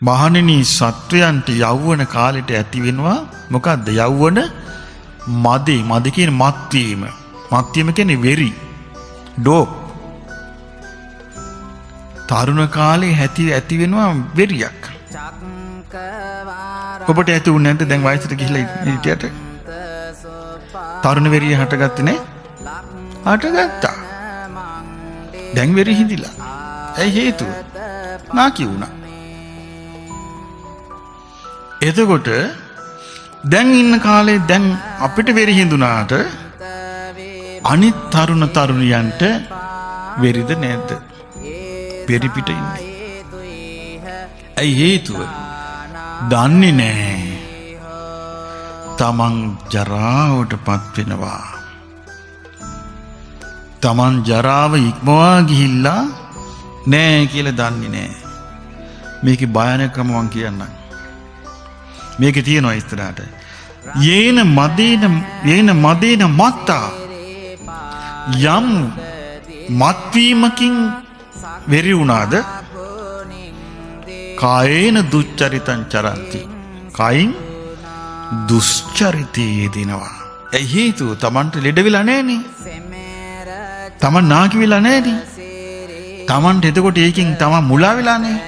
මහණෙනි සත්වයන්ට යෞවන කාලෙට ඇති වෙනවා මොකද්ද? යෞවන මදි. මදි කියන්නේ මත්වීම. මත්වීම කියන්නේ වෙරි. ඩෝප්. තරුණ කාලේ ඇති වෙනවා වෙරියක්. ඔබට ඇති උන්නේ නැද්ද දැන් වයසට ගිහිලා හිටියට? තරුණ වෙරිය හටගත්තේ නේ? හටගත්තා. දැන් වෙරි හිඳිලා. ඇයි හේතුව? නාකි වුණා. එතකොට දැන් ඉන්න කාලේ දැන් අපිට වෙරි හිඳුනාට අනිත් තරුණ තරුණියන්ට වෙරිද නැද්ද? වෙරි පිට ඉන්නේ. ඇයි හේතුව? දන්නේ නැහැ. තමන් ජරාවටපත් වෙනවා. තමන් ජරාව ඉක්මවා ගිහිල්ලා නෑ කියලා දන්නේ නෑ. මේකේ භයානකම මං කියන්නම්. මේකේ තියෙනවා ඉස්සරහට. යේන මදේන මත්තා යම් මත්වීමකින් වෙරි වුණාද කායේන දුච්චරිතං චරಂತಿ. කායින් දුෂ්චරිතය යෙදෙනවා. ඒ හේතුව තමන්ට ලෙඩ වෙලා නැහනේ. තමන් නාකි වෙලා නැහනේ. තමන්ට එතකොට ඒකෙන් තමන් මුලා වෙලා නැහැ.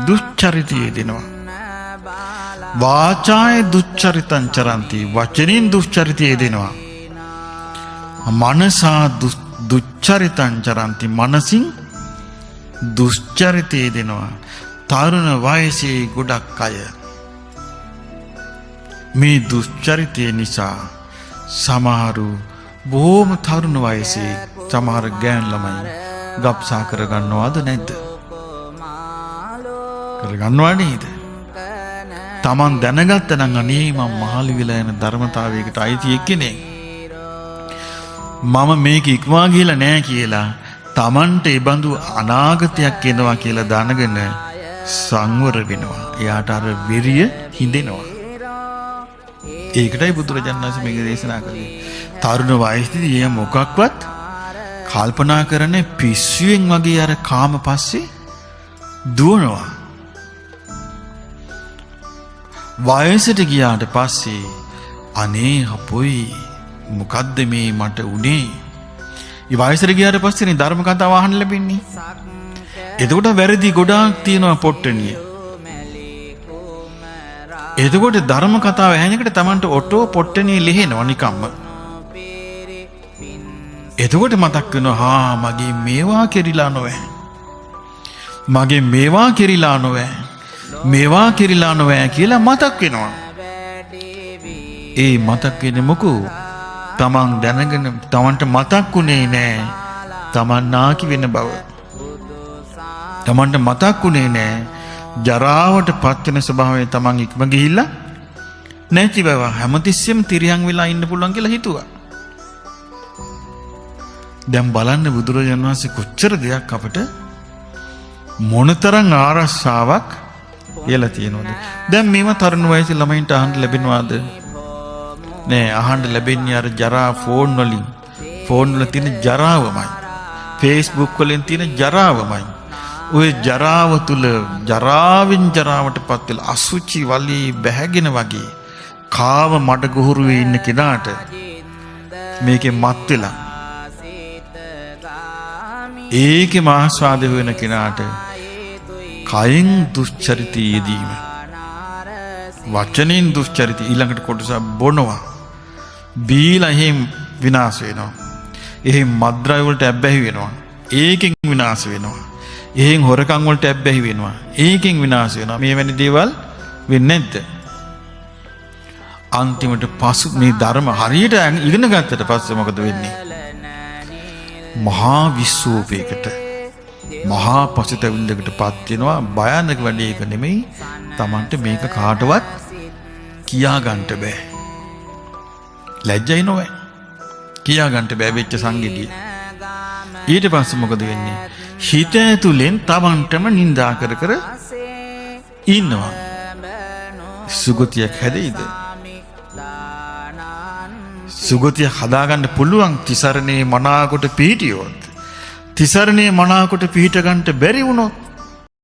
දුෂ්චරිතය යෙදෙනවා. වාචාය දුච්චරිතං චරಂತಿ. වචනින් දුෂ්චරිතය යෙදෙනවා. මනසා දුච්චරිතං චරಂತಿ. මනසින් දුෂ්චරිතය යෙදෙනවා. තරුණ වයසේ ගොඩක් අය මේ දුෂ්චරිතය නිසා සමහරු බොහොම තරුණ වයසේ සමහර ගෑන් ළමයි ගබ්සා කරගන්නවද නැද්ද? කරගන්නවා නේද? Taman දැනගත්ත නම් අනේ මම මහලු වෙලා යන ධර්මතාවයකට අයිති එක්කෙනෙක්. මම මේක ඉක්මවා ගිහලා නැහැ කියලා Tamanට ඒ බඳු අනාගතයක් එනවා කියලා දැනගෙන සංවර වෙනවා. එයාට අර වෙරිය හිඳෙනවා. ඒකටයි බුදුරජාණන් වහන්සේ මේක දේශනා කළේ. තරුණ වයසේදී එයා මොකක්වත් කල්පනා කරන්නේ පිස්සුවෙන් වගේ අර කාම පස්සේ දුවනවා. වයසට ගියාට පස්සේ අනේ අපොයි මොකද්ද මේ මට උනේ? ඒ වයසට ගියාට පස්සේනේ ධර්ම කතාව අහන්න ලැබෙන්නේ. එතකොට වැරදි ගොඩාක් තියෙනවා පොට්ටනිය. එතකොට ධර්ම කතාව ඇහෙනකොට Tamanට ඔටෝ පොට්ටනිය ලිහෙනවා නිකම්ම. එතකොට මතක් වෙනවා මගේ මේවා කෙරිලා නොවේ. මගේ මේවා කෙරිලා නොවේ. මේවා කෙරිලා නොවේ කියලා මතක් වෙනවා. ඒ මතක් වෙන්නේ මොකෝ? Taman දැනගෙන Tamanට මතක්ුනේ නෑ Taman නාකි වෙන බව. Tamanට මතක්ුනේ නෑ ජරාවට පත් වෙන ස්වභාවය Taman ඉක්ම ගිහිල්ලා නැති බව. හැමතිස්සෙම තිරියන් වෙලා ඉන්න පුළුවන් කියලා හිතුවා. දැන් බලන්න බුදුරජාණන් වහන්සේ කොච්චර දෙයක් අපට මොනතරම් ආරක්ෂාවක් කියලා තියෙනවද? දැන් මේවා තරුණ වයසේ ළමයින්ට අහන්න ලැබෙනවද? නෑ, අහන්න ලැබෙන්නේ අර ජරා ෆෝන් වලින්. ෆෝන් වල තියෙන ජරාවමයි. Facebook වලින් තියෙන ජරාවමයි. ඔය ජරාව තුල ජරාවෙන් ජරාවටපත් වෙලා අසුචි වලී බැහැගෙන වගේ කාව මඩ ගොහරුවේ ඉන්න කෙනාට මේකේ මත් වෙලා ඒකේ මාස්වාද වෙන කෙනාට කයින් දුෂ්චරිතය යෙදීම, වචනෙන් දුෂ්චරිතය, ඊළඟට කොටස බොනවා, බීලා එහෙම විනාශ වෙනවා. එහෙම මද්ද්‍රව්‍ය වලට ඇබ්බැහි වෙනවා. ඒකෙන් විනාශ වෙනවා. එහෙන් හොරකම් වලට ඇබ්බැහි වෙනවා. ඒකෙන් විනාශ වෙනවා. මේ වැනි දේවල් වෙන්නේ නැද්ද? අන්තිමට පසු මේ ධර්ම හරියට ඉගෙන ගත්තට පස්සේ මොකද වෙන්නේ? මහා විශ්වෝපයකට මහා පසුතැවිල්ලකට පත් වෙනවා. භයානක වැඩේ එක නෙමෙයි. Tamanට මේක කාටවත් කියා ගන්න බෑ. ලැජ්ජයි නෝවේ. කියා ගන්න බෑ වෙච්ච සංගීතය. ඊට පස්සේ මොකද වෙන්නේ? හිත ඇතුලෙන් Tamanටම නිඳා කර කර ඉන්නවා. සුගතියක් හැදෙයිද? සුගතිය හදාගන්න පුළුවන් තිසරණේ මනාකොට පිහිටියොත්. තිසරණේ මනාකොට පිහිට ගන්නට බැරි වුණොත්